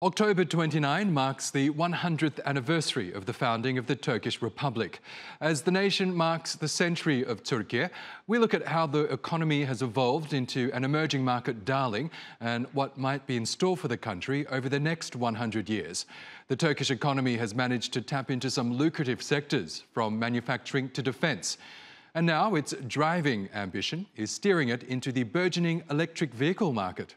October 29 marks the 100th anniversary of the founding of the Turkish Republic. As the nation marks the Century of Türkiye, we look at how the economy has evolved into an emerging market darling and what might be in store for the country over the next 100 years. The Turkish economy has managed to tap into some lucrative sectors, from manufacturing to defence. And now its driving ambition is steering it into the burgeoning electric vehicle market.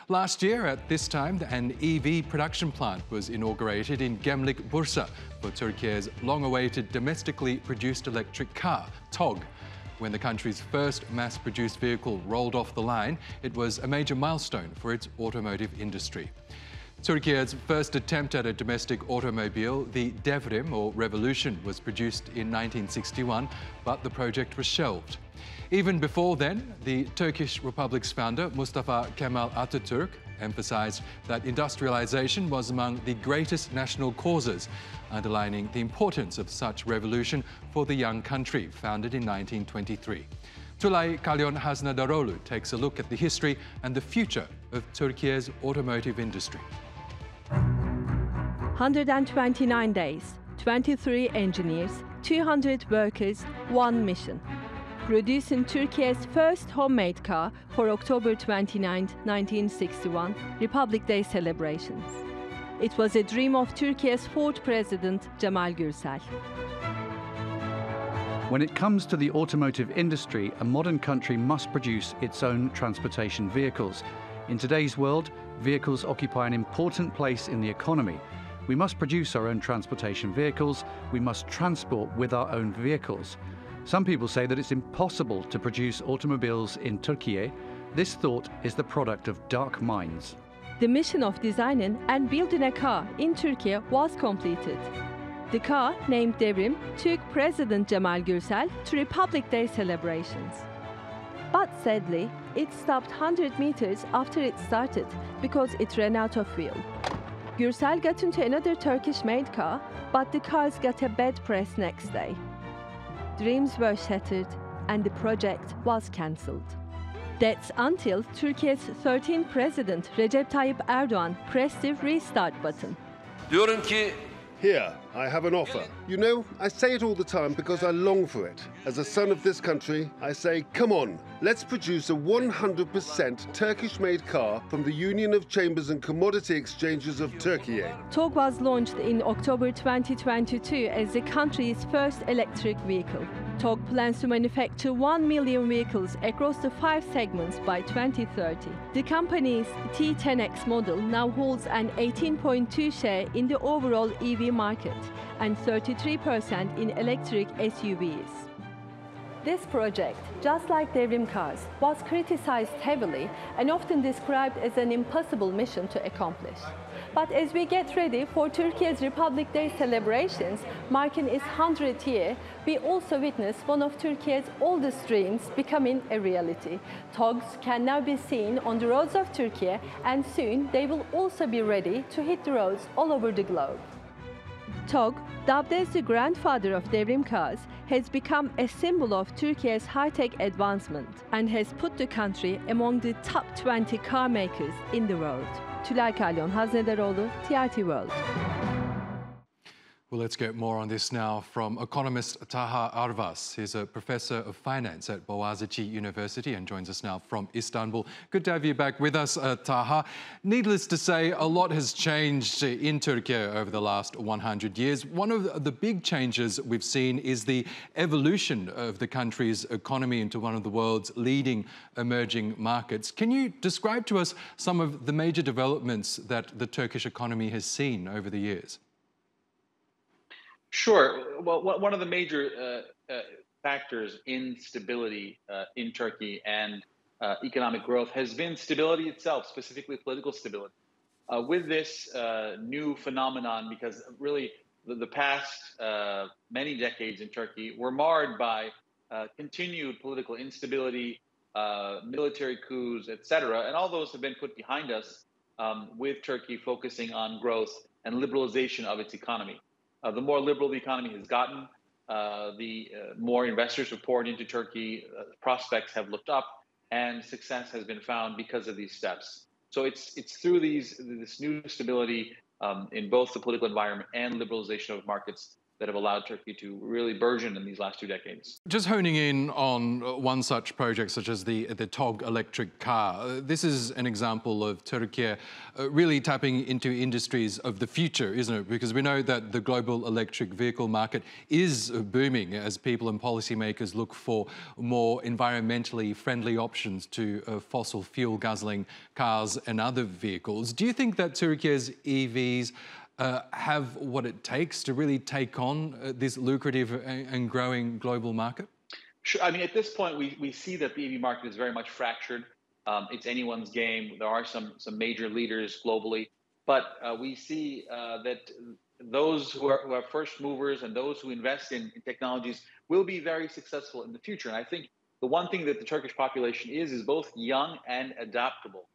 Last year, at this time, an EV production plant was inaugurated in Gemlik, Bursa, for Turkey's long-awaited domestically produced electric car, Togg. When the country's first mass-produced vehicle rolled off the line, it was a major milestone for its automotive industry. Turkey's first attempt at a domestic automobile, the Devrim, or Revolution, was produced in 1961, but the project was shelved. Even before then, the Turkish Republic's founder, Mustafa Kemal Atatürk, emphasized that industrialization was among the greatest national causes, underlining the importance of such revolution for the young country, founded in 1923. Tulay Kalyon Haznadaroğlu takes a look at the history and the future of Turkey's automotive industry. 129 days, 23 engineers, 200 workers, one mission. Producing Turkey's first homemade car for October 29, 1961, Republic Day celebrations. It was a dream of Turkey's fourth president, Cemal Gürsel. When it comes to the automotive industry, a modern country must produce its own transportation vehicles. In today's world, vehicles occupy an important place in the economy. We must produce our own transportation vehicles. We must transport with our own vehicles. Some people say that it's impossible to produce automobiles in Türkiye. This thought is the product of dark minds. The mission of designing and building a car in Türkiye was completed. The car, named Devrim, took President Cemal Gürsel to Republic Day celebrations. But sadly, it stopped 100 meters after it started because it ran out of fuel. Gürsel got into another Turkish-made car, but the cars got a bad press next day. Dreams were shattered and the project was cancelled. That's until Turkey's 13th president Recep Tayyip Erdoğan pressed the restart button. Diyorum ki, here, I have an offer. You know, I say it all the time because I long for it. As a son of this country, I say, come on, let's produce a 100% Turkish-made car from the Union of Chambers and Commodity Exchanges of Türkiye. Togg was launched in October 2022 as the country's first electric vehicle. Togg plans to manufacture 1 million vehicles across the 5 segments by 2030. The company's T10X model now holds an 18.2% share in the overall EV market and 33% in electric SUVs. This project, just like Devrim cars, was criticized heavily and often described as an impossible mission to accomplish. But as we get ready for Turkey's Republic Day celebrations, marking its 100th year, we also witness one of Turkey's oldest dreams becoming a reality. Toggs can now be seen on the roads of Turkey, and soon they will also be ready to hit the roads all over the globe. Togg, dubbed as the grandfather of Devrim cars, has become a symbol of Turkey's high-tech advancement and has put the country among the top 20 car makers in the world. Tulay Kalyon Haznadaroğlu, TRT World. Well, let's get more on this now from economist Taha Arvas. He's a professor of finance at Boğaziçi University and joins us now from Istanbul. Good to have you back with us, Taha. Needless to say, a lot has changed in Turkey over the last 100 years. One of the big changes we've seen is the evolution of the country's economy into one of the world's leading emerging markets. Can you describe to us some of the major developments that the Turkish economy has seen over the years? Sure. Well, one of the major factors in stability in Turkey and economic growth has been stability itself, specifically political stability. With this new phenomenon, because really the past many decades in Turkey were marred by continued political instability, military coups, etc., and all those have been put behind us with Turkey focusing on growth and liberalization of its economy. The more liberal the economy has gotten, the more investors have poured into Turkey, prospects have looked up, and success has been found because of these steps. So it's through this new stability in both the political environment and liberalization of markets that have allowed Turkey to really burgeon in these last 2 decades. Just honing in on one such project, such as the Togg electric car. This is an example of Turkey really tapping into industries of the future, isn't it? Because we know that the global electric vehicle market is booming as people and policymakers look for more environmentally friendly options to fossil fuel guzzling cars and other vehicles. Do you think that Turkey's EVs have what it takes to really take on this lucrative and growing global market? Sure. I mean, at this point, we see that the EV market is very much fractured. It's anyone's game. There are some major leaders globally, but we see that those who are first movers and those who invest in technologies will be very successful in the future. And I think the one thing that the Turkish population is both young and adaptable.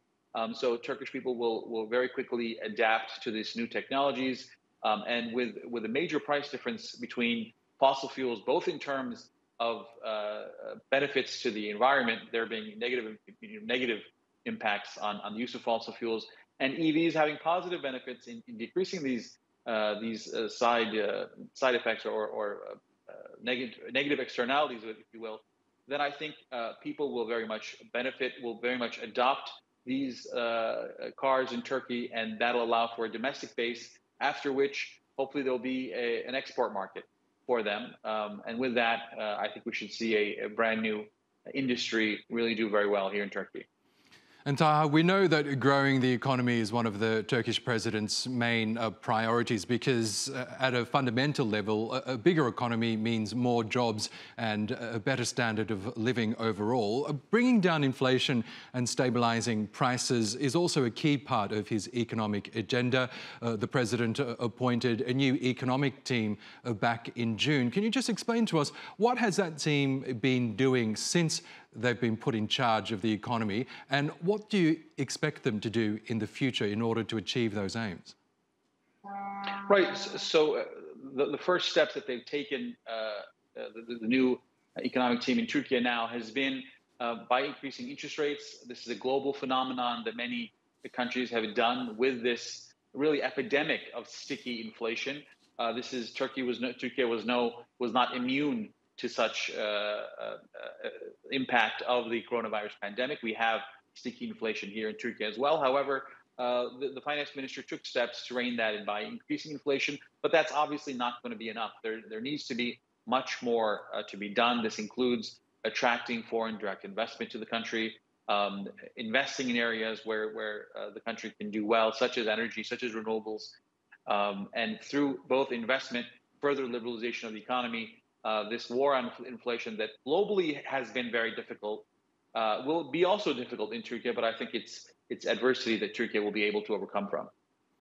So Turkish people will very quickly adapt to these new technologies, and with a major price difference between fossil fuels, both in terms of benefits to the environment, there being negative impacts on the use of fossil fuels, and EVs having positive benefits in decreasing these side effects or negative externalities, if you will. Then I think people will very much benefit, will very much adopt these cars in Turkey, and that'll allow for a domestic base, after which hopefully there'll be an export market for them. And with that, I think we should see a brand new industry really do very well here in Turkey. And Taha, we know that growing the economy is one of the Turkish president's main priorities because at a fundamental level, a bigger economy means more jobs and a better standard of living overall. Bringing down inflation and stabilising prices is also a key part of his economic agenda. The president appointed a new economic team back in June. Can you just explain to us what has that team been doing since they've been put in charge of the economy, and what do you expect them to do in the future in order to achieve those aims? Right. So the first steps that they've taken, the new economic team in Turkey now, has been by increasing interest rates. This is a global phenomenon that many countries have done with this really epidemic of sticky inflation. Turkey was not immune to such impact of the coronavirus pandemic. We have sticky inflation here in Turkey as well. However, the finance minister took steps to rein that in by increasing inflation, but that's obviously not going to be enough. There needs to be much more to be done. This includes attracting foreign direct investment to the country, investing in areas where the country can do well, such as energy, such as renewables, and through both investment, further liberalization of the economy. This war on inflation that globally has been very difficult will be also difficult in Turkey, but I think it's adversity that Turkey will be able to overcome from.